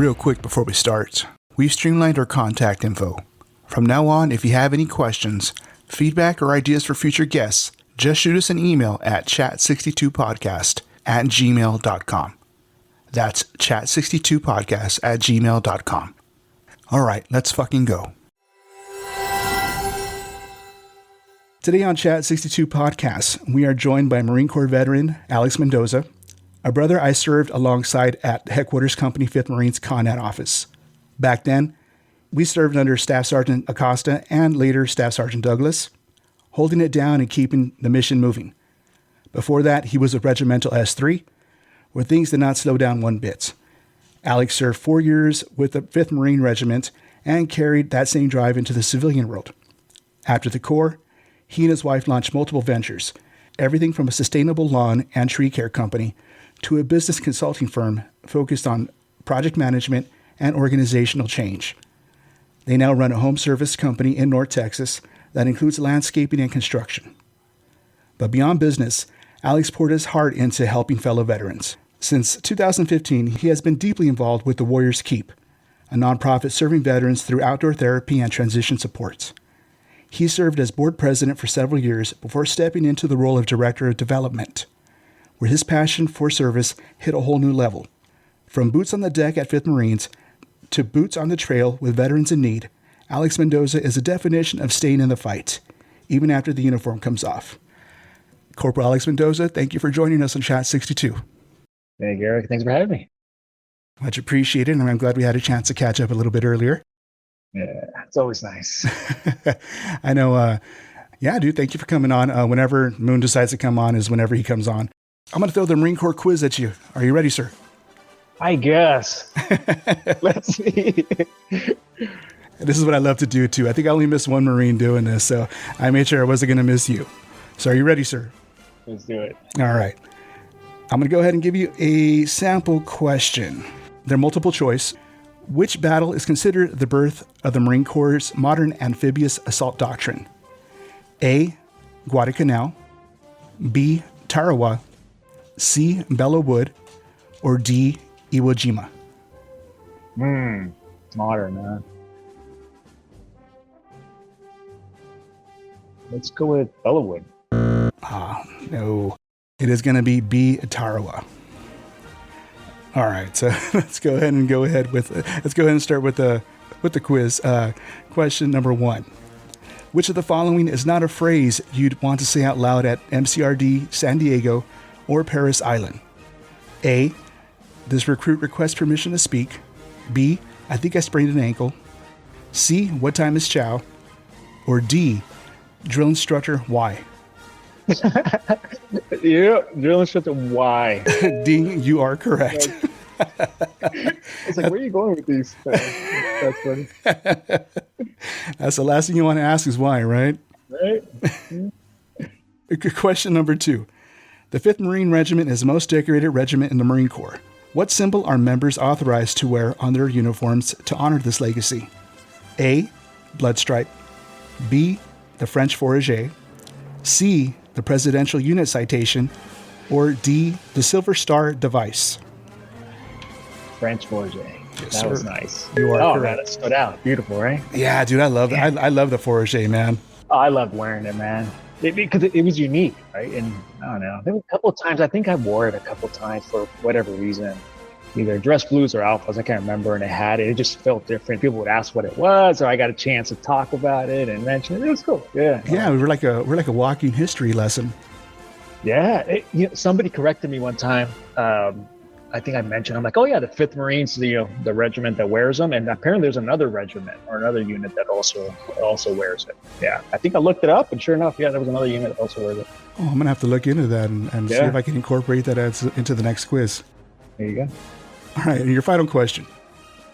Real quick before we start, we've streamlined our contact info. From now on, if you have any questions, feedback, or ideas for future guests, just shoot us an email at chat62podcast@gmail.com. That's chat62podcast@gmail.com. All right, let's fucking go. Today on Chat 62 Podcast, we are joined by Marine Corps veteran Alex Mendoza, a brother I served alongside at Headquarters Company 5th Marine's Conad office. Back then, we served under Staff Sergeant Acosta and later Staff Sergeant Douglas, holding it down and keeping the mission moving. Before that, he was a regimental S3, where things did not slow down one bit. Alex served 4 years with the 5th Marine Regiment and carried that same drive into the civilian world. After the Corps, he and his wife launched multiple ventures, everything from a sustainable lawn and tree care company to a business consulting firm focused on project management and organizational change. They now run a home service company in North Texas that includes landscaping and construction. But beyond business, Alex poured his heart into helping fellow veterans. Since 2015, he has been deeply involved with the Warriors Keep, a nonprofit serving veterans through outdoor therapy and transition support. He served as board president for several years before stepping into the role of director of development, where his passion for service hit a whole new level. From boots on the deck at 5th Marines to boots on the trail with veterans in need, Alex Mendoza is a definition of staying in the fight, even after the uniform comes off. Corporal Alex Mendoza, thank you for joining us on Chat 62. Hey, Garrick. Thanks for having me. Much appreciated, and I'm glad we had a chance to catch up a little bit earlier. Yeah, it's always nice. I know. Yeah, dude, thank you for coming on. Whenever Moon decides to come on is whenever he comes on. I'm going to throw the Marine Corps quiz at you. Are you ready, sir? I guess. Let's see. This is what I love to do, too. I think I only missed one Marine doing this, so I made sure I wasn't going to miss you. So are you ready, sir? Let's do it. All right. I'm going to go ahead and give you a sample question. They're multiple choice. Which battle is considered the birth of the Marine Corps' modern amphibious assault doctrine? A. Guadalcanal, B. Tarawa, C. Belleau Wood, or D. Iwo Jima? Modern, man. Let's go with Belleau Wood. No. It is going to be B. Tarawa. All right, so let's go ahead and start with the quiz. Question number 1. Which of the following is not a phrase you'd want to say out loud at MCRD San Diego or Paris Island? A. This recruit requests permission to speak. B. I think I sprained an ankle. C. What time is chow? Or D. Drill instructor, why? Yeah, drill instructor, why? D. You are correct. It's like, where are you going with these? That's funny. That's the last thing you want to ask is why, right? Right. Question number 2. The 5th Marine Regiment is the most decorated regiment in the Marine Corps. What symbol are members authorized to wear on their uniforms to honor this legacy? A. Blood stripe. B. The French fourragère. C. The Presidential Unit Citation. Or D. The Silver Star device. French fourragère. Yes, that sir. was nice. You are correct. Man, that stood out. Beautiful, right? Yeah, dude, I love that. I love the fourragère, man. Oh, I loved wearing it, man. Because it was unique, right? And I don't know. There were a couple of times, I think I wore it a couple of times for whatever reason. Either dress blues or alphas, I can't remember, and I had it. It just felt different. People would ask what it was, or I got a chance to talk about it and mention it. It was cool. Yeah. Yeah, we're like a walking history lesson. Yeah. Somebody corrected me one time. I think I mentioned, I'm like, oh yeah, the 5th Marines, the regiment that wears them, and apparently there's another regiment or another unit that also wears it. Yeah, I think I looked it up, and sure enough, yeah, there was another unit that also wears it. Oh, I'm gonna have to look into that and see if I can incorporate that into the next quiz. There you go. All right, and your final question.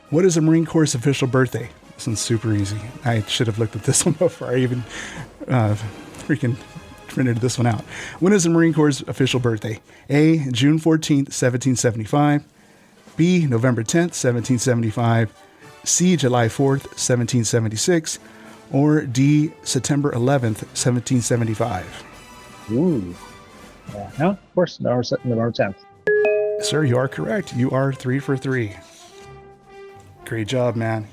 What is the Marine Corps' official birthday? This one's super easy. I should have looked at this one before I even freaking printed this one out. When is the Marine Corps' official birthday? A. June 14th, 1775. B. November 10th, 1775. C. July 4th, 1776. Or D. September 11th, 1775. Ooh. Yeah. No, of course, November 10th. Sir, you are correct. You are 3 for 3. Great job, man.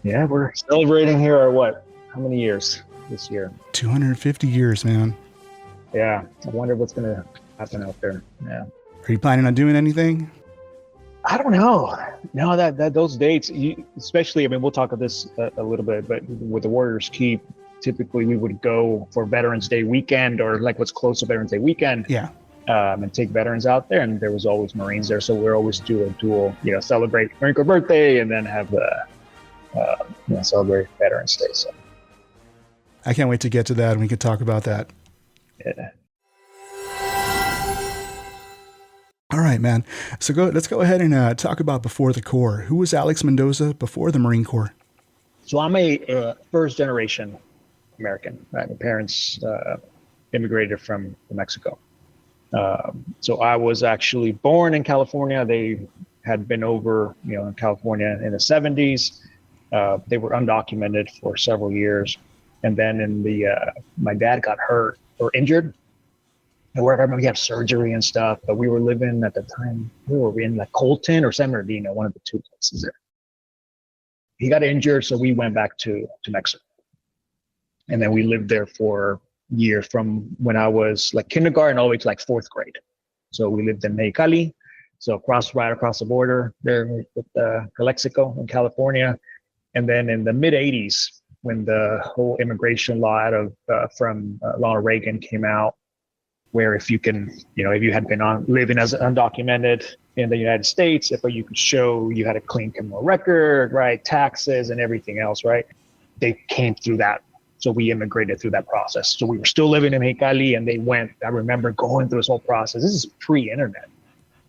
Yeah, we're celebrating here how many years this year? 250 years, man. Yeah, I wonder what's going to happen out there. Yeah. Are you planning on doing anything? I don't know. No, that those dates, especially, I mean, we'll talk of this a little bit, but with the Warriors Keep, typically we would go for Veterans Day weekend or like what's close to Veterans Day weekend. Yeah. And take veterans out there, and there was always Marines there, so we're always do a dual, celebrate Marine Corps birthday and then have celebrate Veterans Day. So I can't wait to get to that, and we can talk about that. yeah. All right, man. So let's go ahead and talk about before the Corps. Who was Alex Mendoza before the Marine Corps? So I'm a first generation American. Right? My parents immigrated from Mexico. So I was actually born in California. They had been over, in California in the 70s. They were undocumented for several years. And then my dad got hurt or injured. And I remember he had surgery and stuff, but we were living at the time, we were in like Colton or San Bernardino, one of the two places there. He got injured, so we went back to Mexico. And then we lived there for year from when I was like kindergarten all the way to like fourth grade. So we lived in Mexicali, so right across the border there with Calexico in California. And then in the mid 80s, when the whole immigration law from Ronald Reagan came out, where if you had been living as undocumented in the United States, if you could show you had a clean criminal record, right, taxes and everything else, right, they came through that. So we immigrated through that process. So we were still living in Mexicali, and I remember going through this whole process. This is pre-internet.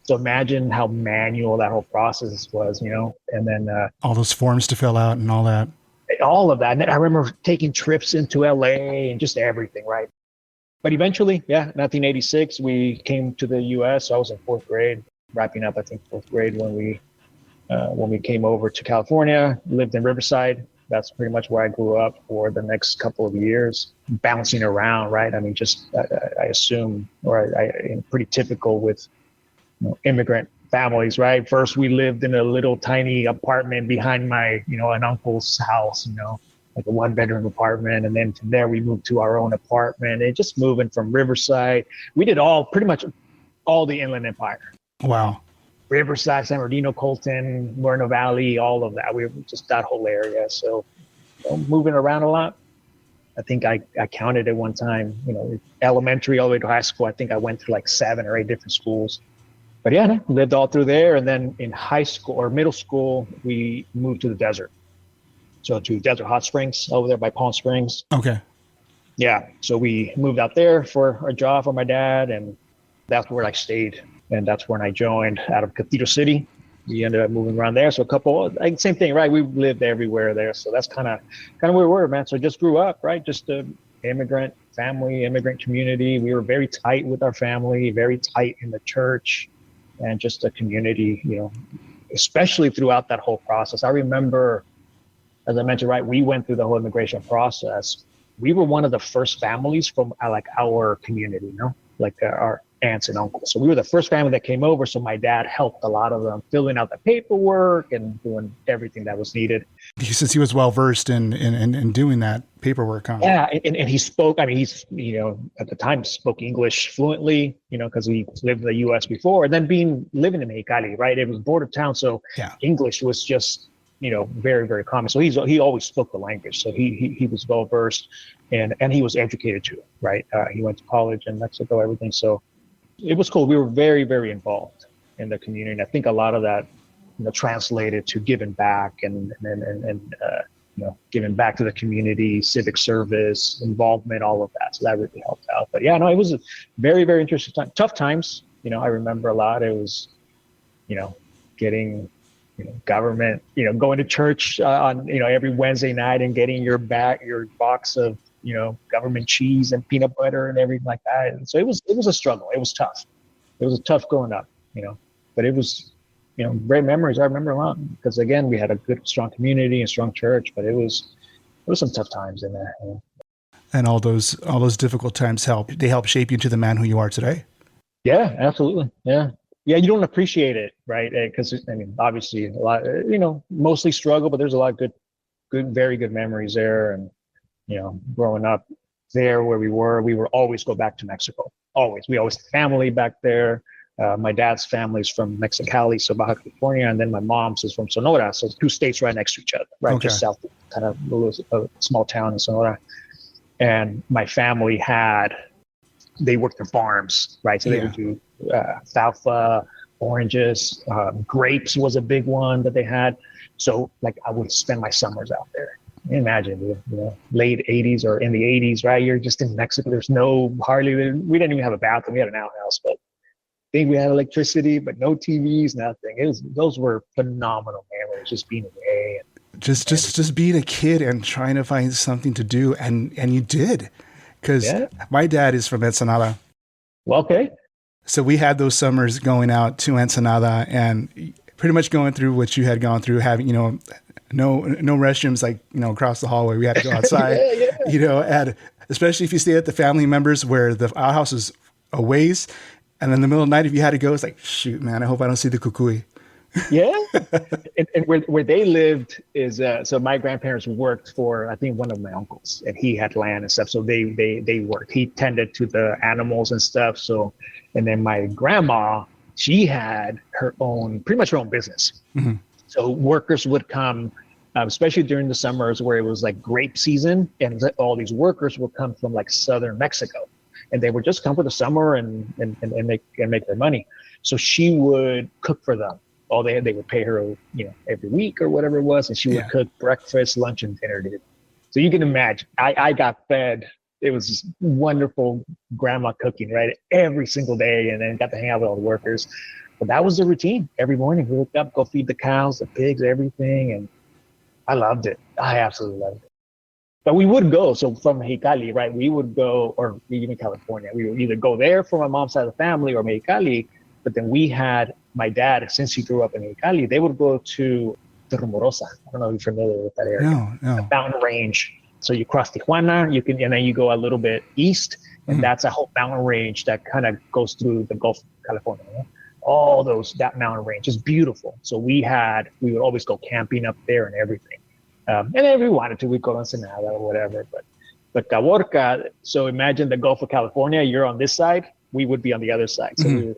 So imagine how manual that whole process was, and then all those forms to fill out and all that. All of that. And I remember taking trips into LA and just everything, right? But eventually, 1986, we came to the US. So I was in fourth grade, wrapping up, I think, fourth grade when we came over to California, lived in Riverside. That's pretty much where I grew up for the next couple of years, bouncing around, right? I mean, I assume, pretty typical with immigrant families, right? First, we lived in a little tiny apartment behind my, an uncle's house, like a 1-bedroom apartment. And then from there, we moved to our own apartment and just moving from Riverside. We did pretty much all the Inland Empire. Wow. Riverside, San Bernardino, Colton, Moreno Valley, all of that. We were just that whole area. So moving around a lot. I think I counted at one time, elementary all the way to high school. I think I went through like 7 or 8 different schools. But lived all through there. And then in high school or middle school, we moved to the desert. So to Desert Hot Springs over there by Palm Springs. Okay. Yeah. So we moved out there for a job for my dad. And that's where I stayed. And that's when I joined out of Cathedral City. We ended up moving around there. So same thing, right? We lived everywhere there. So that's kind of where we were, man. So just grew up, right? Just an immigrant family, immigrant community. We were very tight with our family, very tight in the church, and just a community, especially throughout that whole process. I remember, as I mentioned, right, we went through the whole immigration process. We were one of the first families from our community, our aunts and uncles. So we were the first family that came over. So my dad helped a lot of them filling out the paperwork and doing everything that was needed. Since he was well versed in doing that paperwork, huh? Yeah, and he spoke. I mean, he's at the time spoke English fluently. Because he lived in the U.S. before, and then living in Mexicali, right? It was border town, so English was just very, very common. So he always spoke the language. So he was well versed, and he was educated too, right? He went to college in Mexico, everything. So it was cool. We were very, very involved in the community. And I think a lot of that, translated to giving back and giving back to the community, civic service, involvement, all of that. So that really helped out. But it was a very, very interesting time. Tough times. I remember a lot. It was, getting, government, going to church on, every Wednesday night and getting your box of, government cheese and peanut butter and everything like that. And so it was a struggle. It was tough. It was tough growing up, but it was, great memories. I remember a lot because again, we had a good, strong community and strong church, but it was some tough times in there. And all those difficult times help shape you into the man who you are today. Yeah, absolutely. Yeah. yeah, you don't appreciate it, right? Because I mean, obviously, a lot, mostly struggle, but there's a lot of good, very good memories there. And growing up there where we would always go back to Mexico. Always, we always had family back there. My dad's family's from Mexicali, so Baja California, and then my mom's is from Sonora, so two states right next to each other, right, Okay. just south of kind of a small town in Sonora. And my family they worked their farms, right? So they would do alfalfa, oranges, grapes was a big one that they had. So like I would spend my summers out there. Imagine, late 80s or in the 80s, right? You're just in Mexico. There's we didn't even have a bathroom. We had an outhouse, but I think we had electricity, but no TVs, nothing. Those were phenomenal memories, just being away. Just being a kid and trying to find something to do. And you did. Because my dad is from Ensenada. Well, okay. So we had those summers going out to Ensenada and pretty much going through what you had gone through, having, no restrooms, like, across the hallway. We had to go outside, and especially if you stay at the family members where the outhouse is a ways. And in the middle of the night, if you had to go, it's like, shoot, man, I hope I don't see the kukui. Yeah. and where they lived is, so my grandparents worked for, I think, one of my uncles, and he had land and stuff. So they worked. He tended to the animals and stuff. So, and then my grandma, she had pretty much her own business. Mm-hmm. So workers would come, especially during the summers where it was like grape season, and all these workers would come from like southern Mexico, and they would just come for the summer and make their money. So she would cook for them. They would pay her, every week or whatever it was, and she would cook breakfast, lunch, and dinner, dude. So you can imagine, I got fed. It was just wonderful grandma cooking, right, every single day, and then got to hang out with all the workers. But that was the routine. Every morning we woke up, go feed the cows, the pigs, everything, and I loved it. I absolutely loved it. But we would go, so from Mexicali, right, we would go, or even California, we would either go there for my mom's side of the family or Mexicali. But then we had my dad, since he grew up in Mexicali, they would go to the Rumorosa. I don't know if you're familiar with that area. No. The mountain range. So you cross Tijuana, and then you go a little bit east, and that's a whole mountain range that kind of goes through the Gulf of California. All that mountain range is beautiful. So we would always go camping up there and everything. And if we wanted to, we'd go to Ensenada or whatever. But Caborca, so imagine the Gulf of California, you're on this side, we would be on the other side. So we would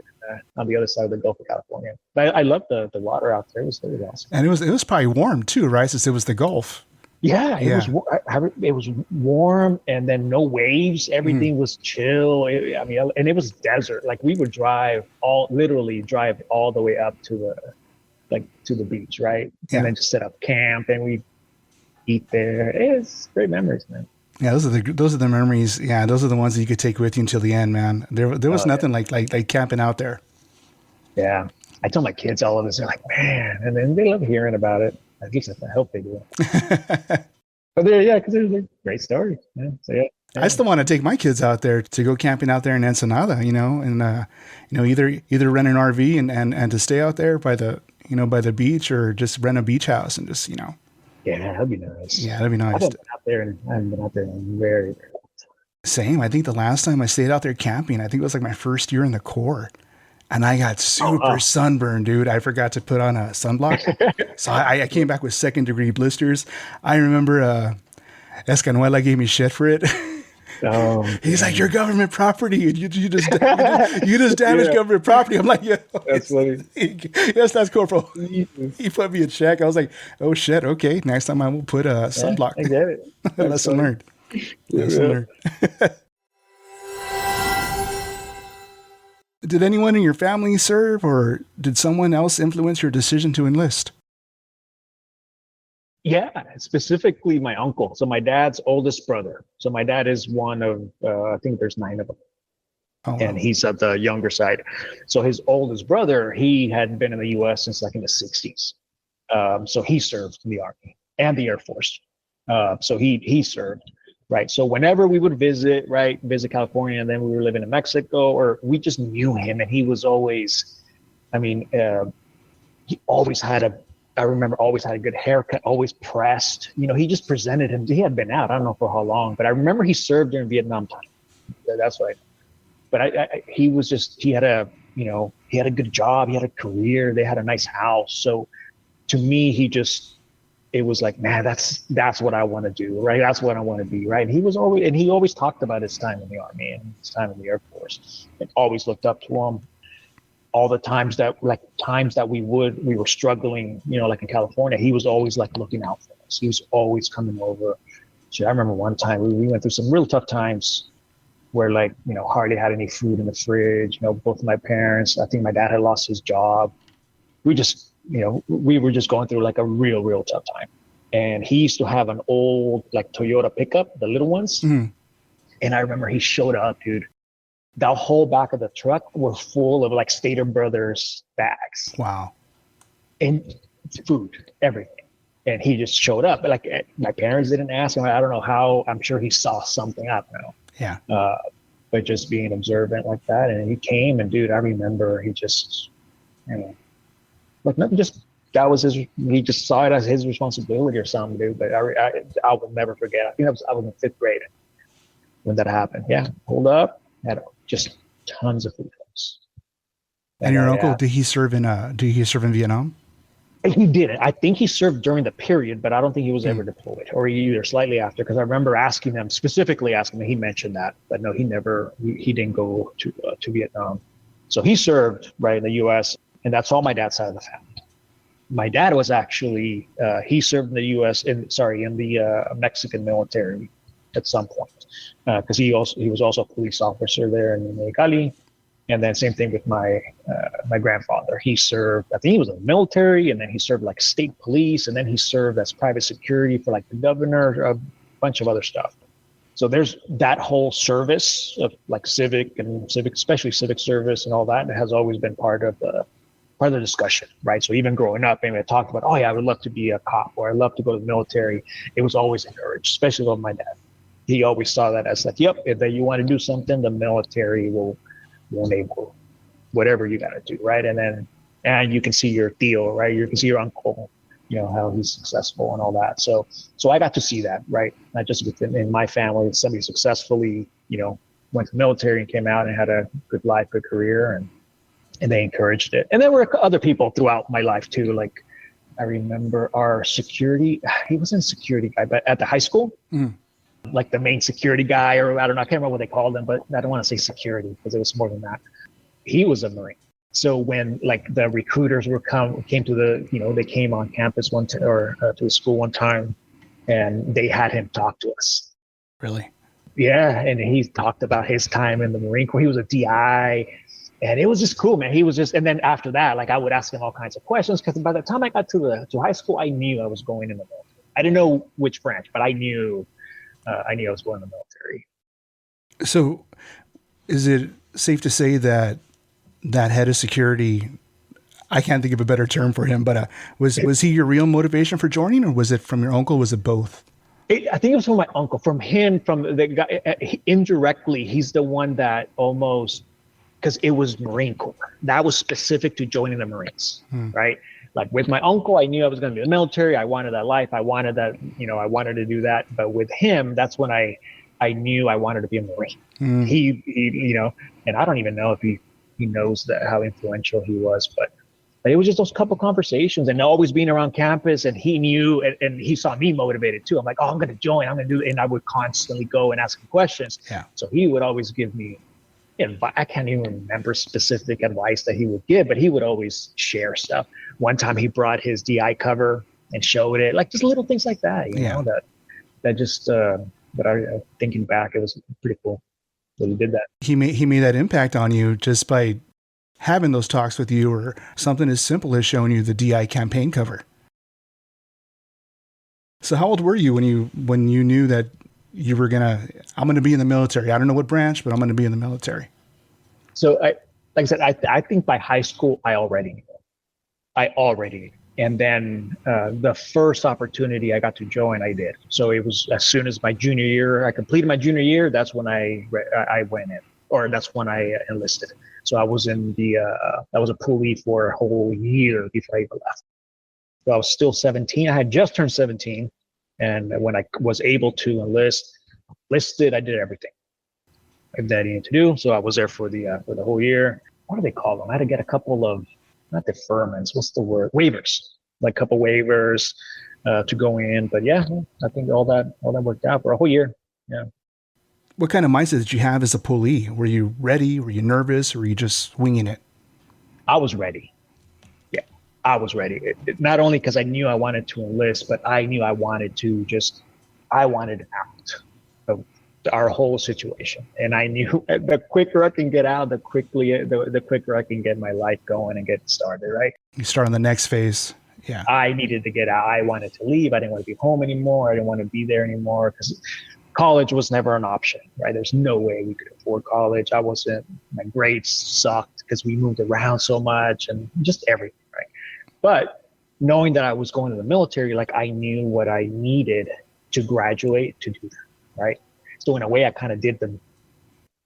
on the other side of the Gulf of California. But I loved the water out there. It was awesome. And it was probably warm too, right? Since it was the Gulf. Yeah, it was warm, and then no waves. Everything was chill. And it was desert. Like we would literally drive all the way up to the beach, right? Yeah. And then just set up camp, and we eat there. It's great memories, man. Yeah, those are the memories. Yeah, those are the ones that you could take with you until the end, man. There was nothing like camping out there. Yeah, I tell my kids all of this. They're like, man, and then they love hearing about it. At least I hope they do. But because they're great stories. Yeah, so yeah. I still want to take my kids out there to go camping out there in Ensenada, and either rent an RV and to stay out there by the beach, or just rent a beach house and just Yeah, that'd be nice. Yeah, that'd be nice. I haven't been out there in very, very long time. Same. I think the last time I stayed out there camping, I think it was like my first year in the Corps. And I got super sunburned, dude. I forgot to put on a sunblock. So I came back with 2nd-degree blisters. I remember Escanuela gave me shit for it. He's like, "Your government property. You just damaged government property." I'm like, "Yeah, that's funny." Yes, that's Corporal. He put me in check. I was like, "Oh shit, okay. Next time I will put a sunblock." I get it. Lesson learned. Lesson learned. Did anyone in your family serve, or did someone else influence your decision to enlist? Yeah, specifically my uncle. So my dad's oldest brother. So my dad is one of, I think there's 9 of them. Oh, wow. And he's at the younger side. So his oldest brother, he had been in the U.S. since like in the 60s. So he served in the Army and the Air Force. So he served. Right. So whenever we would visit California, and then we were living in Mexico, or we just knew him, and he was always, he always always had a good haircut, always pressed. He just presented him. He had been out, I don't know for how long, but I remember he served during Vietnam time. That's right. But he had a he had a good job, he had a career, they had a nice house. So to me, it was like, man, that's what I want to do, right? That's what I want to be, right? And he always talked about his time in the Army and his time in the Air Force, and always looked up to him. All the times that we were struggling, like in California, he was always like looking out for us. He was always coming over. So I remember one time we went through some real tough times where hardly had any food in the fridge. Both of my parents, I think my dad had lost his job. We just, we were just going through like a real, real tough time. And he used to have an old like Toyota pickup, the little ones. Mm. And I remember he showed up, dude. The whole back of the truck was full of like Stater Brothers bags. Wow. And food, everything. And he just showed up. Like my parents didn't ask him. I don't know how. I'm sure he saw something. I don't know. Yeah. But just being observant like that, and he came, and dude, I remember he just, like nothing. Just that was his. He just saw it as his responsibility or something, dude. But I will never forget. I think I was in 5th grade when that happened. Yeah, pulled up, had just tons of food. And your uncle, did he serve in Vietnam? He didn't. I think he served during the period, but I don't think he was ever deployed, or either slightly after. Because I remember specifically asking him. He mentioned that, but no, he never. He didn't go to Vietnam. So he served right in the U.S., and that's all my dad's side of the family. My dad was actually he served in the U.S. in the Mexican military at some point, because he was also a police officer there in Mexicali. And then same thing with my grandfather. He served, I think he was in the military, and then he served like state police, and then he served as private security for like the governor, a bunch of other stuff. So there's that whole service of like civic, especially civic service and all that. It has always been part of the discussion, right? So even growing up, and we talked about, oh yeah, I would love to be a cop, or I'd love to go to the military. It was always encouraged, especially with my dad. He always saw that as like, yep, if you want to do something, the military will enable whatever you got to do, right? And you can see your Theo, right? You can see your uncle, how he's successful and all that. So I got to see that, right? Not just in my family, somebody successfully, went to the military and came out and had a good life, good career, and they encouraged it. And there were other people throughout my life too. Like I remember our security, he wasn't a security guy, but at the high school, like the main security guy, or I don't know, I can't remember what they called him, but I don't want to say security because it was more than that. He was a Marine. So when like the recruiters came to they came on campus to the school one time, and they had him talk to us. Really? Yeah. And he talked about his time in the Marine Corps. He was a DI, and it was just cool, man. He was just, and then after that, like I would ask him all kinds of questions, because by the time I got to high school, I knew I was going in the military. I didn't know which branch, but I knew I was going to the military. So is it safe to say that head of security, I can't think of a better term for him, but was he your real motivation for joining, or was it from your uncle? Was it both? I think it was from my uncle, from the guy. Indirectly, he's the one that almost, because it was Marine Corps. That was specific to joining the Marines, right? Like with my uncle, I knew I was going to be in the military. I wanted that life. I wanted that, I wanted to do that. But with him, that's when I knew I wanted to be a Marine. He and I don't even know if he knows how influential he was, but it was just those couple conversations and always being around campus. And he knew, and he saw me motivated too. I'm like, oh, I'm going to join. I'm going to do it. And I would constantly go and ask him questions. Yeah. So he would always give me advice. I can't even remember specific advice that he would give, but he would always share stuff. One time he brought his DI cover and showed it, like just little things like that, you know, that just, but I thinking back, it was pretty cool that he did that. He made that impact on you just by having those talks with you, or something as simple as showing you the DI campaign cover. So how old were you when you knew that you were I'm going to be in the military? I don't know what branch, but I'm going to be in the military. So like I said, I think by high school, I already knew. And then the first opportunity I got to join, I did. So it was as soon as my junior year, I completed my junior year. That's when I went in, or that's when I enlisted. So I was in I was a police for a whole year before I even left. So I was still 17. I had just turned 17. And when I was able to enlisted, I did everything that I needed to do. So I was there for the whole year. what do they call them? I had to get a couple of, not deferments, what's the word? Waivers, like a couple waivers to go in. But yeah, I think all that worked out for a whole year. Yeah. What kind of mindset did you have as a pulley? Were you ready? Were you nervous? Or were you just winging it? I was ready. Yeah, I was ready. Not only because I knew I wanted to enlist, but I knew I wanted out of our whole situation. And I knew the quicker I can get out, the quicker I can get my life going and get started, right? You start on the next phase. Yeah. I needed to get out. I wanted to leave. I didn't want to be home anymore. I didn't want to be there anymore because college was never an option, right? There's no way we could afford college. My grades sucked because we moved around so much and just everything, right? But knowing that I was going to the military, like I knew what I needed to graduate to do that, right? So in a way, I kind of did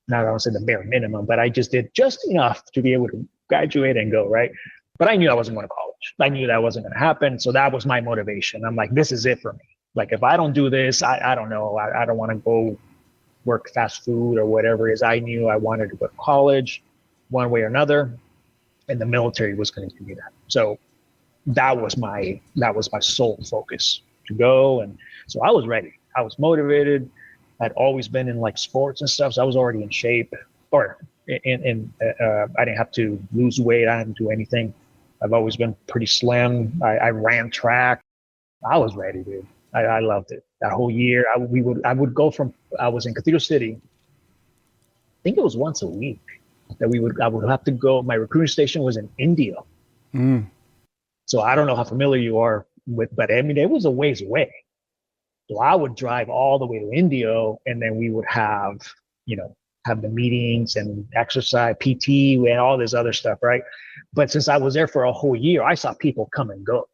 not I don't say the bare minimum, but I just did just enough to be able to graduate and go, right? But I knew I wasn't going to college. I knew that wasn't going to happen. So that was my motivation. I'm like, this is it for me. Like, if I don't do this, I don't know. I don't want to go work fast food or whatever it is. I knew I wanted to go to college one way or another, and the military was going to give me that. So that was my sole focus to go. And so I was ready. I was motivated. I'd always been in like sports and stuff. So I was already in shape, or I didn't have to lose weight. I didn't do anything. I've always been pretty slim. I ran track. I was ready, dude. I loved it. That whole year, I would go from, I was in Cathedral City. I think it was once a week that I would have to go. My recruiting station was in India. Mm. So I don't know how familiar you are with, but I mean, it was a ways away. So I would drive all the way to India, and then we would have the meetings and exercise, PT, and all this other stuff, right? But since I was there for a whole year, I saw people come and go,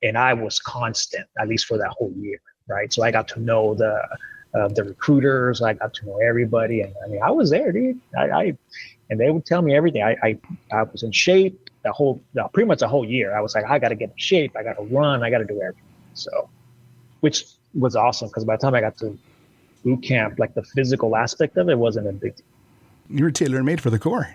and I was constant, at least for that whole year, right? So I got to know the recruiters, I got to know everybody, and I mean, I was there, dude. And they would tell me everything. I was in shape pretty much the whole year. I was like, I got to get in shape, I got to run, I got to do everything. So, which was awesome, because by the time I got to boot camp, like the physical aspect of it wasn't a big deal. You were tailor-made for the Corps.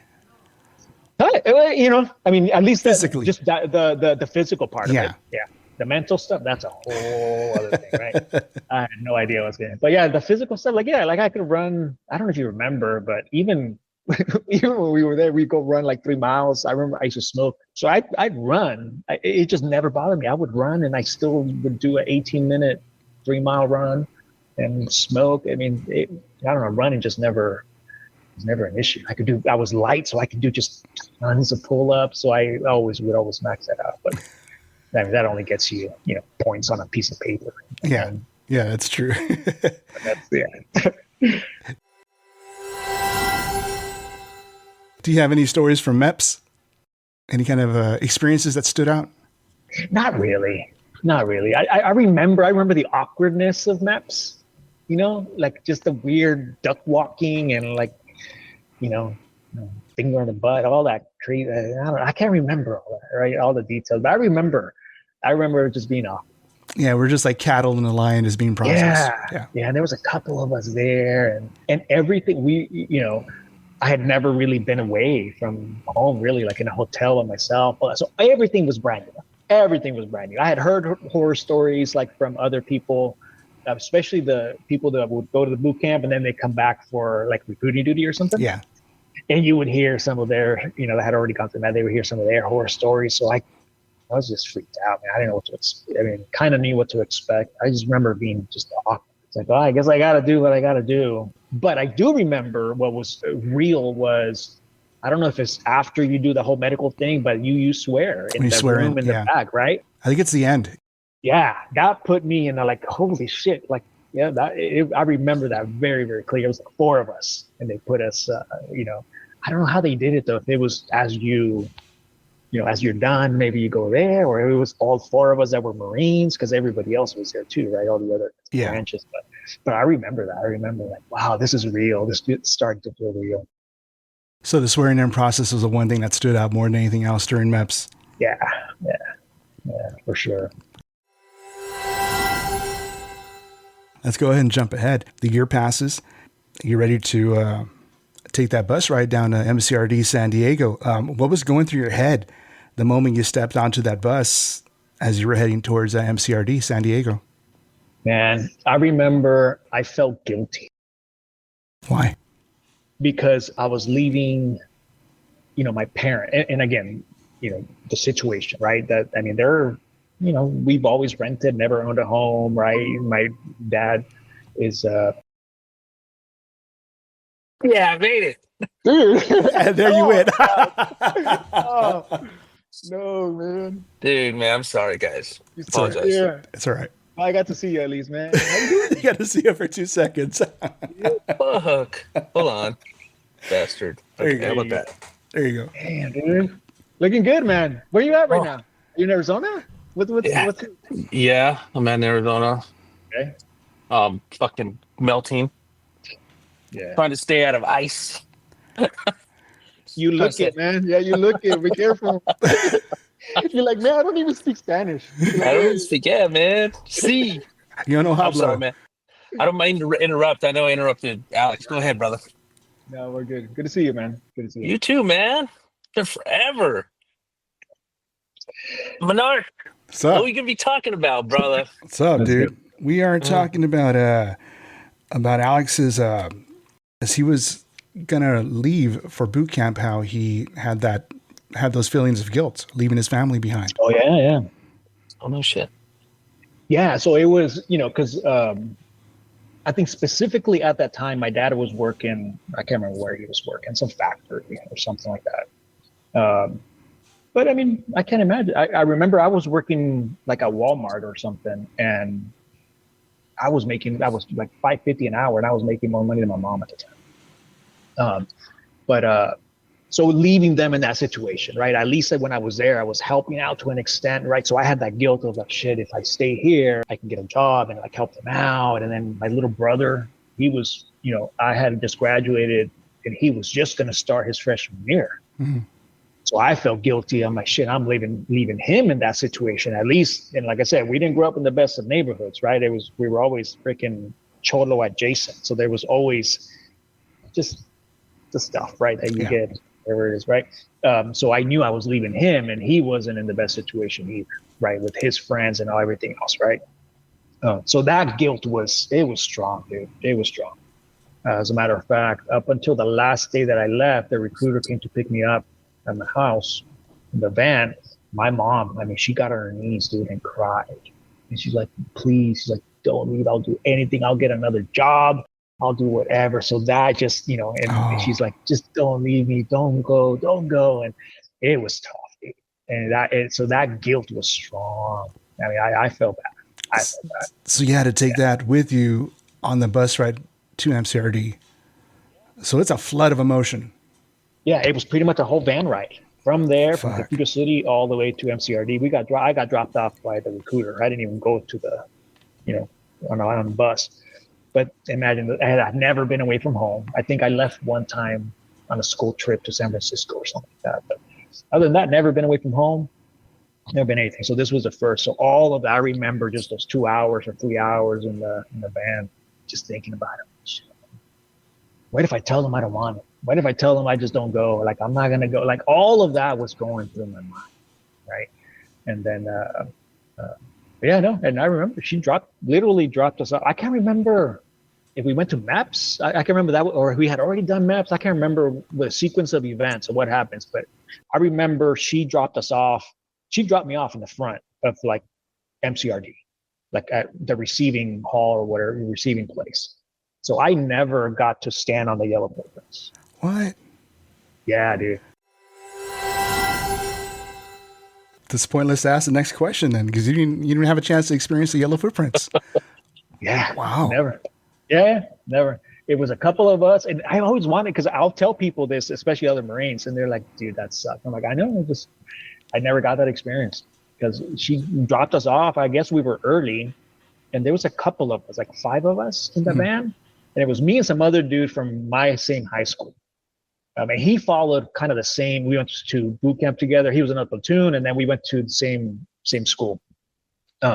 I mean, at least physically, just the physical part of it. Yeah. The mental stuff, that's a whole other thing, right? I had no idea what I was getting. But yeah, the physical stuff, like I could run. I don't know if you remember, but even when we were there, we'd go run like 3 miles. I remember I used to smoke. So I'd run. It just never bothered me. I would run, and I still would do an 18-minute 3-mile run and smoke. I mean, I don't know, running just never was never an issue. I was light, so I could do just tons of pull-ups. So I would always max that out. But I mean, that only gets you, points on a piece of paper. Yeah. Yeah, that's true. Yeah. Do you have any stories from MEPS? Any kind of experiences that stood out? Not really. I remember the awkwardness of MEPS, like just the weird duck walking and like, finger on the butt, all that crazy. I can't remember all that, right? All the details, but I remember just being awkward. Yeah, we're just like cattle in a line is being processed. Yeah. And there was a couple of us there, and everything I had never really been away from home, really, like in a hotel by myself. So everything was brand new. I had heard horror stories like from other people, especially the people that would go to the boot camp and then they come back for like recruiting duty or something. Yeah. And you would hear some of their, that had already gone through that. They would hear some of their horror stories. So I was just freaked out, man. I didn't know what to expect. I mean, kind of knew what to expect. I just remember being just awkward. It's like, I guess I got to do what I got to do. But I do remember what was real was, I don't know if it's after you do the whole medical thing, but you swear in the room in the back, right? I think it's the end. Yeah, that put me in like, holy shit. Like, yeah, I remember that very, very clear. It was like 4 of us, and they put us, I don't know how they did it though. If it was as you're done, maybe you go there, or it was all 4 of us that were Marines, because everybody else was there too, right? All the other branches. But I remember that. I remember like, wow, this is real. This started to feel real. So the swearing in process was the one thing that stood out more than anything else during MEPS. Yeah, for sure. Let's go ahead and jump ahead. The year passes. You're ready to take that bus ride down to MCRD San Diego. What was going through your head the moment you stepped onto that bus as you were heading towards MCRD San Diego? Man, I remember I felt guilty. Why? Because I was leaving, my parent. And again, the situation, right? That, I mean, we've always rented, never owned a home, right? My dad is, Yeah, I made it. dude. And there you went. Oh, no, man. Dude, man, I'm sorry, guys. It's all right. Apologize. Yeah. It's all right. I got to see you at least, man. How you doing? You got to see it for 2 seconds. Fuck. Hold on. Bastard. There you Okay, go. how about that? There you go. Damn, dude. Looking good, man. Where you at right Oh. now? You in Arizona? Yeah. Yeah, I'm in Arizona. Okay. Fucking melting. Yeah. Trying to stay out of ice. You look Concept. it, man. Yeah, you look it. Be careful. You're like, man, I don't even speak Spanish. You're I like, don't speak, yeah, man. See. You don't know how I'm sorry, man. I don't mind to interrupt. I know I interrupted Alex. Go ahead, brother. No, we're good. Good to see you, man. Good to see you. You too, man. It's been forever. Menard, What's up? what we gonna be talking about, brother? What's up, That's dude? good. We are talking about Alex's as he was gonna leave for boot camp, how he had those feelings of guilt, leaving his family behind. Oh, yeah, yeah. Oh no shit. Yeah, so it was, because I think specifically at that time, my dad was working, I can't remember where he was working, some factory or something like that. But I mean, I can't imagine. I remember I was working like at Walmart or something, and I was like $5.50 an hour, and I was making more money than my mom at the time. So leaving them in that situation, right? At least when I was there, I was helping out to an extent, right? So I had that guilt of like, shit, if I stay here, I can get a job and like help them out. And then my little brother, he was, I had just graduated and he was just going to start his freshman year. Mm-hmm. So I felt guilty. I'm like, shit, I'm leaving him in that situation at least. And like I said, we didn't grow up in the best of neighborhoods, right? We were always freaking cholo adjacent. So there was always just the stuff, right, that you get. Whatever it is, right? So I knew I was leaving him, and he wasn't in the best situation either, right? With his friends and everything else, right? So that guilt was strong, dude. It was strong. As a matter of fact, up until the last day that I left, the recruiter came to pick me up at my house in the van. My mom, I mean, she got on her knees, dude, and cried. And she's like, please, she's like, don't leave. I'll do anything. I'll get another job. I'll do whatever. So that just, and she's like, just don't leave me. Don't go. And it was tough, dude. And so that guilt was strong. I mean, I felt bad. So you had to take that with you on the bus ride to MCRD. So it's a flood of emotion. Yeah, it was pretty much a whole van ride from there, from Fuck. Computer City all the way to MCRD. I got dropped off by the recruiter. I didn't even go to the, on the bus. But imagine, I've never been away from home. I think I left one time on a school trip to San Francisco or something like that. But other than that, never been away from home, never been anything. So this was the first. So all of that, I remember just those 2 hours or 3 hours in the van, just thinking about it. What if I tell them I don't want it? What if I tell them I just don't go? Like, I'm not going to go. Like, all of that was going through my mind, right? And then, and I remember she literally dropped us off. I can't remember if we went to maps. I can't remember that, or we had already done maps. I can't remember the sequence of events or what happens, but I remember she dropped us off. She dropped me off in the front of like MCRD, like at the receiving hall or whatever, receiving place. So I never got to stand on the yellow footprints. What? Yeah, dude. It's pointless to ask the next question then, because you didn't have a chance to experience the yellow footprints. Yeah. Wow. Never. Yeah, never. It was a couple of us, and I always wanted, because I'll tell people this, especially other Marines, and they're like, dude, that sucked. I'm like, I know, I never got that experience, because she dropped us off. I guess we were early, and there was a couple of us, like 5 of us in the van, and it was me and some other dude from my same high school. I mean, he followed kind of the same. We went to boot camp together. He was in a platoon, and then we went to the same school. His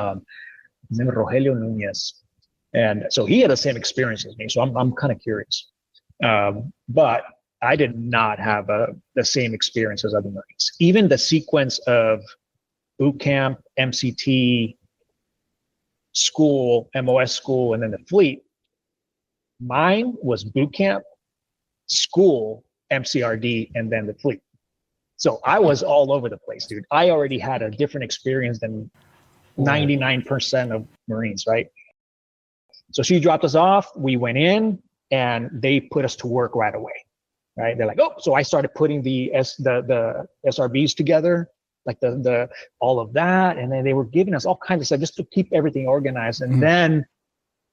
name is Rogelio Nunez, and so he had the same experience as me. So I'm kind of curious. But I did not have the same experience as other Marines. Even the sequence of boot camp, MCT, school, MOS school, and then the fleet, mine was boot camp, school, MCRD, and then the fleet. So I was all over the place, dude. I already had a different experience than 99% of Marines, right? So she dropped us off. We went in, and they put us to work right away, right? They're like, oh, so I started putting the SRBs together, like the all of that, and then they were giving us all kinds of stuff just to keep everything organized. And then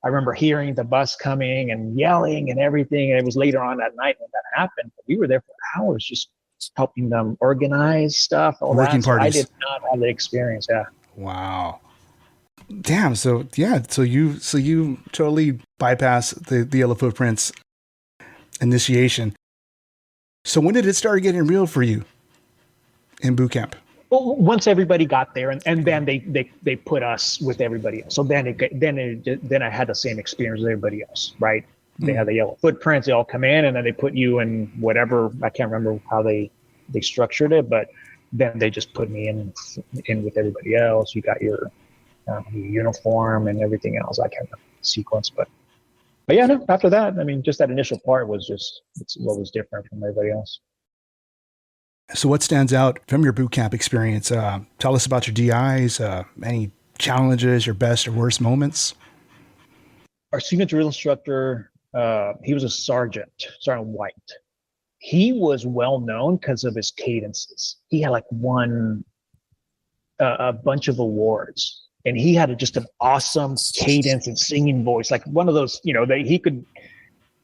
I remember hearing the bus coming and yelling and everything. And it was later on that night when that happened. But we were there for hours just helping them organize stuff, all Working that. parties. So I did not have the experience. Yeah. Wow. Damn. So yeah. So you totally bypass the yellow footprints initiation. So when did it start getting real for you in boot camp? Well, once everybody got there, and then they put us with everybody else. So then I had the same experience as everybody else, right? They had the yellow footprints. They all come in, and then they put you in whatever. I can't remember how they structured it, but then they just put me in with everybody else. You got your uniform and everything else. I can't remember the sequence, but yeah, no, after that, I mean, just that initial part was it's what was different from everybody else. So what stands out from your boot camp experience? Tell us about your DIs, any challenges, your best or worst moments. Our senior drill instructor, he was a Sergeant White. He was well known because of his cadences. He had like won a bunch of awards. And he had just an awesome cadence and singing voice, like one of those, he could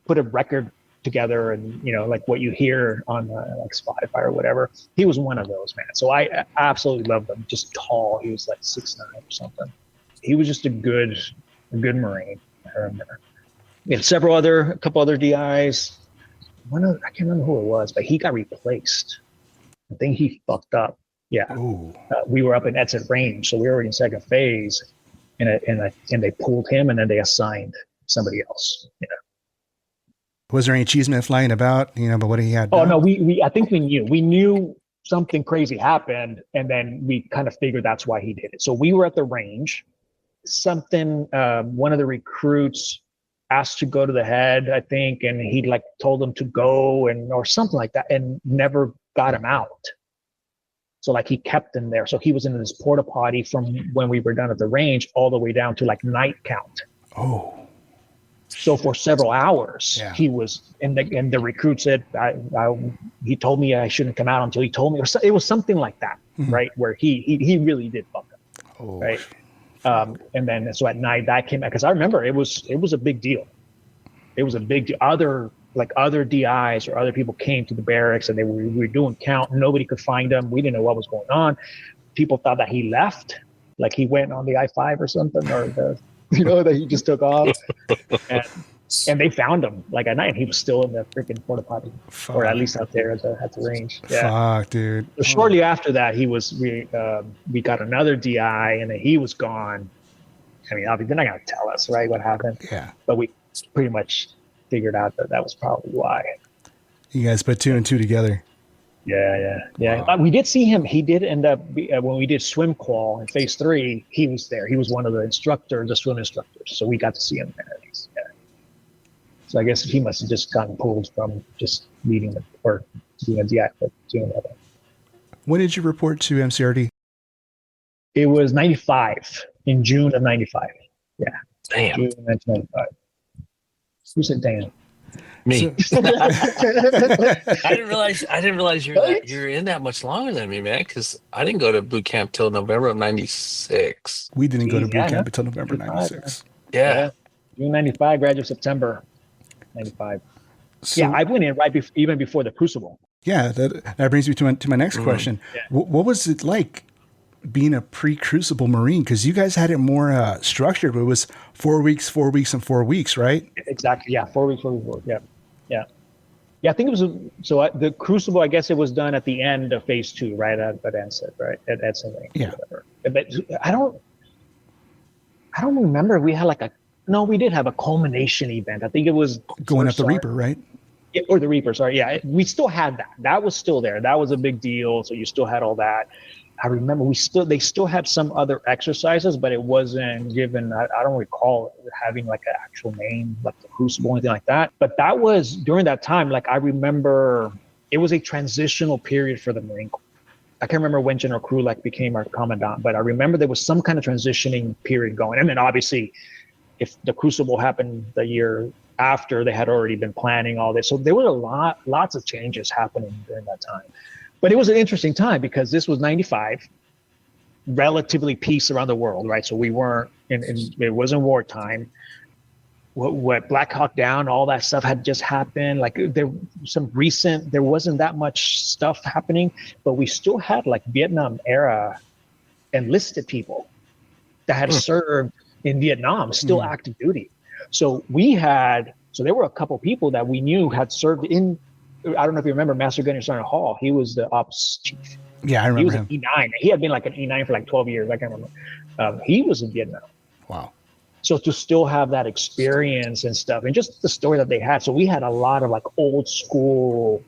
put a record together and, like what you hear on like Spotify or whatever. He was one of those, man. So I absolutely loved him. Just tall. He was like 6'9" or something. He was just a good Marine. I remember. We had a couple other DIs. I can't remember who it was, but he got replaced. I think he fucked up. Yeah, we were up in Edson Range, so we were already in second phase, and they pulled him, and then they assigned somebody else. Was there any cheeseman flying about? But what he had? Oh no, I think we knew something crazy happened, and then we kind of figured that's why he did it. So we were at the range. One of the recruits asked to go to the head, I think, and he like told him to go or something like that, and never got him out. So like he kept him there. So he was in this porta potty from when we were done at the range all the way down to like night count. Oh. So for several hours, he was, and the recruit said, he told me I shouldn't come out until he told me, or it was something like that, right? Where he really did fuck up, right? And then so at night that came out, because I remember it was a big deal. It was a big deal. Other DIs or other people came to the barracks and we were doing count. Nobody could find him. We didn't know what was going on. People thought that he left, like he went on the I-5 or something, or that he just took off. And they found him like at night, and he was still in the freaking porta potty, or at least out there at the range. Yeah. Fuck, dude. So shortly after that, we got another DI, and then he was gone. I mean, obviously they're not gonna tell us, right, what happened. Yeah. But we pretty much figured out that was probably why. You guys put 2 and 2 together. Yeah. Wow. We did see him. He did end up when we did swim qual in phase 3. He was there. He was one of the swim instructors. So we got to see him there. Yeah. So I guess he must have just gotten pulled from just leading or doing a DI, but doing that. When did you report to MCRD? It was 95, in June of 95. Yeah. Damn. June of 1995. Who said damn? Me. So, I didn't realize you're in that much longer than me, man. Because I didn't go to boot camp till November of '96. We didn't go to boot camp until November '96. Yeah. June 95, graduate September 95. So, I went in even before the Crucible. Yeah, that brings me to my next question. Yeah. What was it like being a pre-Crucible Marine? Because you guys had it more structured, but it was 4 weeks, 4 weeks, and 4 weeks, right? Exactly. Yeah, 4 weeks, 4 weeks. Yeah. I think it was the Crucible. I guess it was done at the end of phase 2, right? At NSET, right? At Edson. Yeah. Whatever. But I don't remember. We had we did have a culmination event. I think it was going up the Reaper, right? or the Reaper, sorry. Yeah, we still had that. That was still there. That was a big deal. So you still had all that. I remember they still had some other exercises, but it wasn't given. I don't recall having like an actual name, like the Crucible, anything like that. But that was during that time. Like I remember, it was a transitional period for the Marine Corps. I can't remember when General Crew like became our commandant, but I remember there was some kind of transitioning period going. And then obviously, if the Crucible happened the year after, they had already been planning all this. So there were lots of changes happening during that time. But it was an interesting time because this was 95, relatively peace around the world, right? So we weren't, it wasn't wartime. What Black Hawk Down, all that stuff had just happened. Like there wasn't that much stuff happening, but we still had like Vietnam era enlisted people that had served in Vietnam, still active duty. So there were a couple people that we knew had served in, I don't know if you remember Master Gunner Sergeant Hall. He was the ops chief. Yeah, I remember He was him. an E9. He had been like an E9 for like 12 years. I can't remember. He was in Vietnam. Wow. So to still have that experience and stuff, and just the story that they had. So we had a lot of like old school,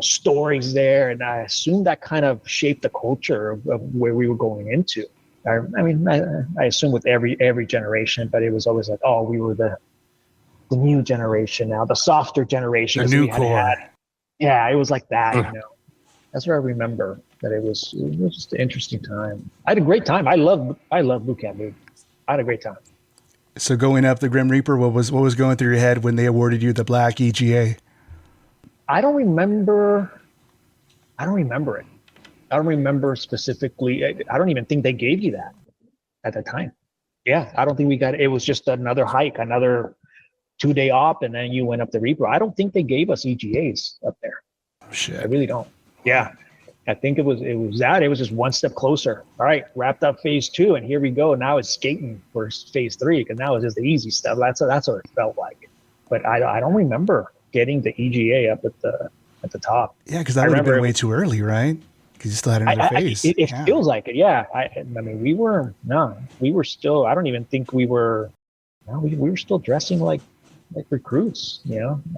stories there. And I assume that kind of shaped the culture of where we were going into. I assume with every generation, but it was always like, oh, we were the new generation now, the softer generation. The new core. Yeah, it was like that, That's what I remember, that it was just an interesting time. I had a great time. I love boot camp, dude. I had a great time. So going up the Grim Reaper, what was going through your head when they awarded you the Black EGA? I don't remember it. I don't remember specifically. I don't even think they gave you that at the time. Yeah, I don't think we got it. It was just another hike, another 2-day op, and then you went up the Reaper. I don't think they gave us EGAs up there. Oh, shit. I really don't. Yeah. I think it was just one step closer. All right, wrapped up phase 2, and here we go. Now it's skating for phase 3, because now it's just the easy stuff. That's what it felt like. But I don't remember getting the EGA up at the top. Yeah, because that would have been way too early, right? Because you still had another phase. It feels like it. Yeah. We were still. I don't even think we were. No, we were still dressing like recruits.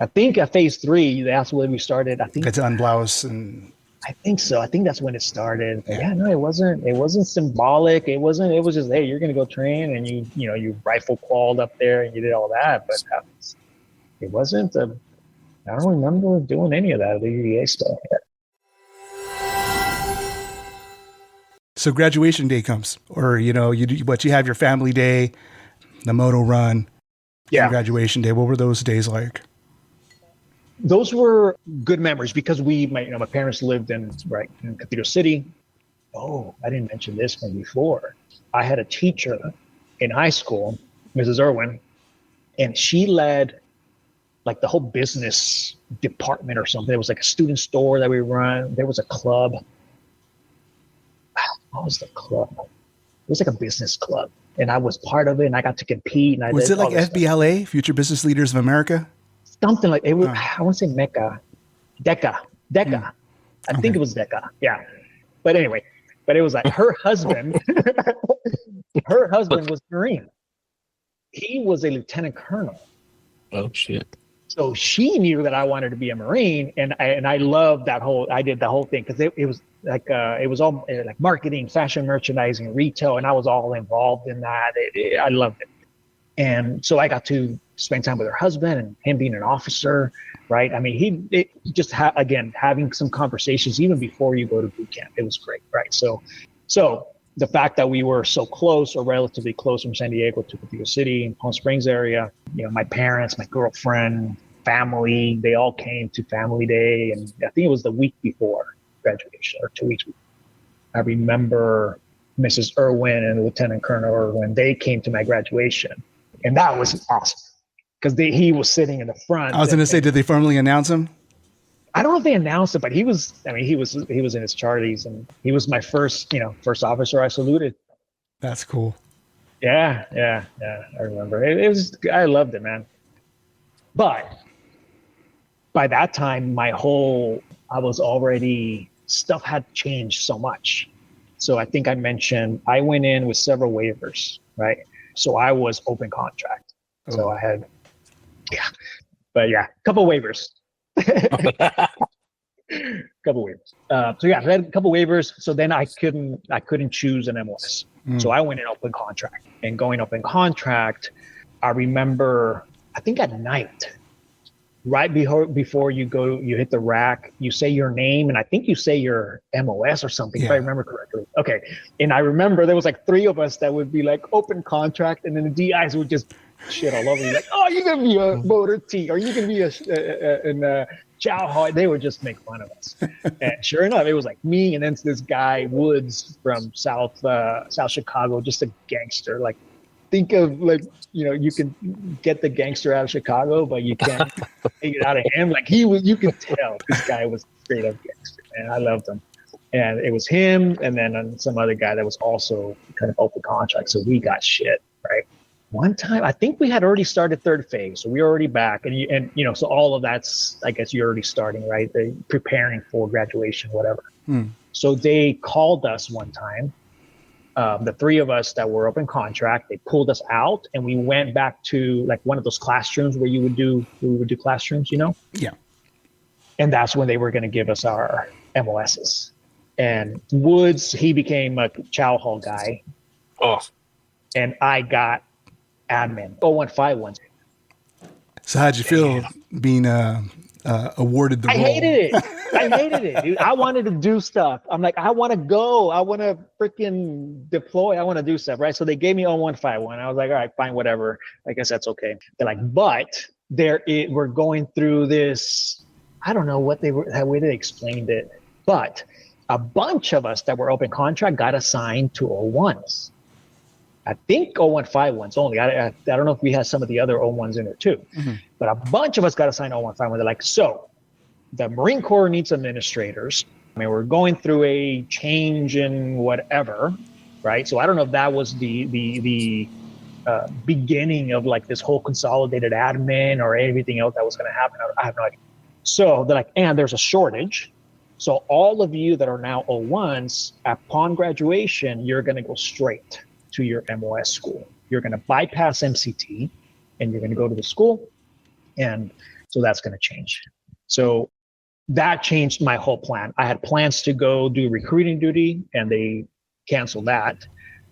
I think at phase 3, that's when we started. I think to unblouse and. I think so. I think that's when it started. Yeah, no, it wasn't symbolic. It was just, hey, you're gonna go train, and you rifle qualled up there and you did all that. But it wasn't. I don't remember doing any of that, the EVA stuff. So graduation day comes, or you have your family day, the moto run, and graduation day. What were those days like? Those were good memories because my parents lived in Cathedral City. Oh, I didn't mention this one before. I had a teacher in high school, Mrs. Irwin, and she led like the whole business department or something. There was like a student store that we run. There was a club. What was the club? It was like a business club, and I was part of it, and I got to compete. And was it like FBLA, Future Business Leaders of America? Something like it was. I want to say Mecca, Deca. I think it was Deca. Yeah, but anyway, it was like her husband. Her husband was Marine. He was a lieutenant colonel. Oh shit! So she knew that I wanted to be a Marine, and I loved that whole. I did the whole thing because it was like it was all like marketing, fashion, merchandising, retail, and I was all involved in that. I loved it, and so I got to spend time with her husband and him being an officer, right? I mean, again, having some conversations even before you go to boot camp, it was great, right? So the fact that we were so close or relatively close from San Diego to Cathedral City, Palm Springs area, my parents, my girlfriend, family, they all came to family day. And I think it was the week before graduation or 2 weeks before. I remember Mrs. Irwin and Lieutenant Colonel Irwin, they came to my graduation, and that was awesome. Because he was sitting in the front. I was going to say, did they formally announce him? I don't know if they announced it, but he was in his Charlies, and he was my first officer I saluted. That's cool. Yeah. I remember. I loved it, man. But by that time, stuff had changed so much. So I think I mentioned, I went in with several waivers, right? So I was open contract. So I had, a couple waivers. Couple waivers. So yeah, I had a couple waivers. So then I couldn't choose an MOS. So I went in open contract, and going open contract, I remember, I think at night, right before you hit the rack, you say your name, and I think you say your MOS or something, if I remember correctly. Okay. And I remember there was like 3 of us that would be like open contract, and then the DIs would just shit all over you, like, oh, you're gonna be a motor T, or you're gonna be a chow hall. They would just make fun of us. And sure enough, it was like me, and then this guy Woods from South Chicago, just a gangster. Like, think of, like, you can get the gangster out of Chicago, but you can't take it out of him. Like, you could tell this guy was straight up gangster, and I loved him. And it was him, and then some other guy that was also kind of open contract. So we got shit, right? One time, I think we had already started third phase, so we were already back, and so all of that's, I guess, you're already starting, right? Preparing for graduation, whatever. So they called us one time, the 3 of us that were open contract. They pulled us out, and we went back to like one of those classrooms where we would do classrooms, Yeah. And that's when they were going to give us our MOSs. And Woods, he became a chow hall guy. Oh. And I got admin 0151. So how'd you feel being awarded the role? I hated it, dude. I wanted to do stuff. I'm like, I want to go. I want to freaking deploy. I want to do stuff, right? So they gave me 0151. I was like, all right, fine, whatever. I guess that's okay. They're like, but we're going through this. I don't know how they explained it, but a bunch of us that were open contract got assigned to 01s. I think 0151s only. I don't know if we had some of the other 01s in there too, but a bunch of us got assigned 0151. They're like, so the Marine Corps needs administrators. I mean, we're going through a change in whatever, right? So I don't know if that was the beginning of like this whole consolidated admin or anything else that was going to happen. I have no idea. So they're like, and there's a shortage. So all of you that are now 01s, upon graduation, you're going to go straight to your MOS school. You're going to bypass MCT, and you're going to go to the school. And so that's going to change. So that changed my whole plan. I had plans to go do recruiting duty, and they canceled that.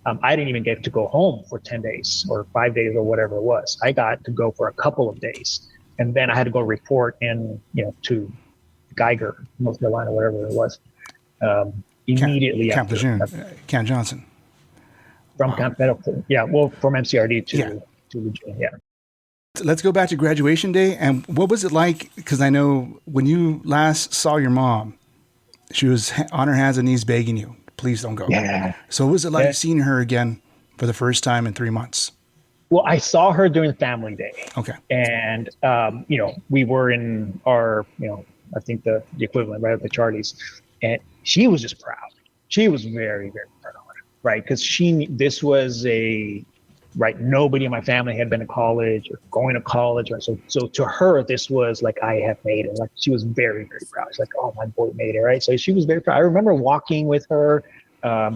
I didn't even get to go home for 10 days or 5 days or whatever it was. I got to go for a couple of days. And then I had to go report in, to Geiger, North Carolina, whatever it was, immediately Camp after. Camp Johnson. From Camp Pendleton. Yeah, well, from MCRD to Virginia, yeah. Let's go back to graduation day. And what was it like? Because I know when you last saw your mom, she was on her hands and knees begging you, please don't go. Yeah. So what was it like seeing her again for the first time in 3 months? Well, I saw her during family day. Okay. And, we were in our, I think the equivalent, right, of the Charlies. And she was just proud. She was very, very proud. Right, because this was right, nobody in my family had been to college or going to college, right? So to her, this was like, I have made it. Like, she was very, very proud. She's like, oh, my boy made it, right? So she was very proud. I remember walking with her,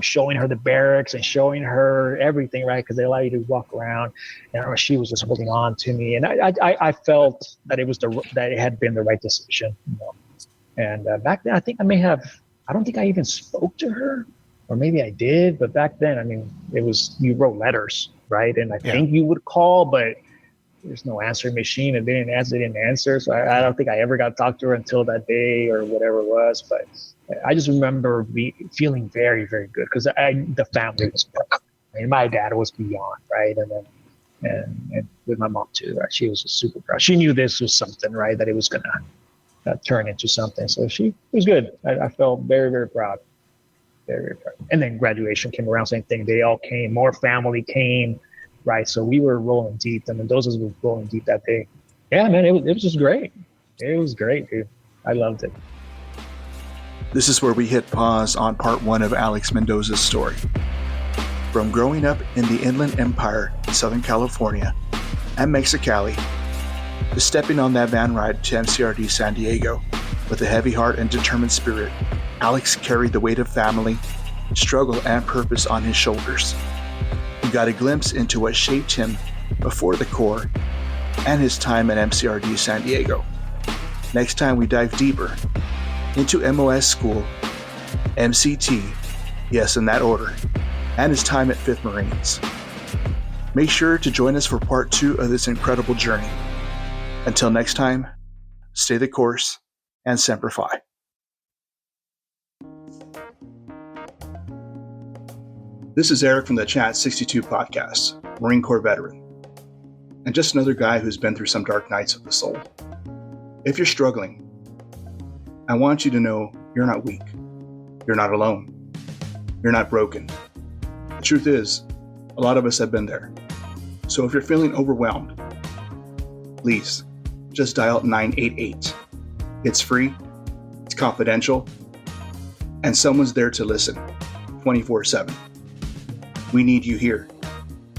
showing her the barracks and showing her everything, right? Because they allow you to walk around, and she was just holding on to me, and I felt that that it had been the right decision. And back then, I think I don't think I even spoke to her. Or maybe I did, but back then, I mean, you wrote letters, right? And I think you would call, but there's no answering machine, and they didn't answer. So I don't think I ever got to talk to her until that day or whatever it was. But I just remember feeling very, very good because the family was proud. I mean, my dad was beyond, right? And then and with my mom too, right? She was just super proud. She knew this was something, right? That it was gonna turn into something. So it was good. I felt very, very proud. Very, very proud. And then graduation came around, same thing. They all came, more family came, right? So we were rolling deep. The Mendozas were rolling deep that day. Yeah, man, it was just great. It was great, dude. I loved it. This is where we hit pause on part 1 of Alex Mendoza's story. From growing up in the Inland Empire in Southern California and Mexicali, to stepping on that van ride to MCRD San Diego with a heavy heart and determined spirit, Alex carried the weight of family, struggle, and purpose on his shoulders. We got a glimpse into what shaped him before the Corps and his time at MCRD San Diego. next time we dive deeper into MOS school, MCT, yes, in that order, and his time at 5th Marines. Make sure to join us for part 2 of this incredible journey. Until next time, stay the course and Semper Fi. This is Eric from the Chat 62 podcast, Marine Corps veteran, and just another guy who's been through some dark nights of the soul. If you're struggling, I want you to know you're not weak. You're not alone. You're not broken. The truth is, a lot of us have been there. So if you're feeling overwhelmed, please just dial 988. It's free, it's confidential, and someone's there to listen 24/7. We need you here.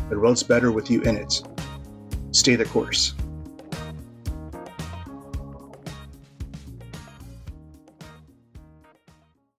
The road's better with you in it. Stay the course.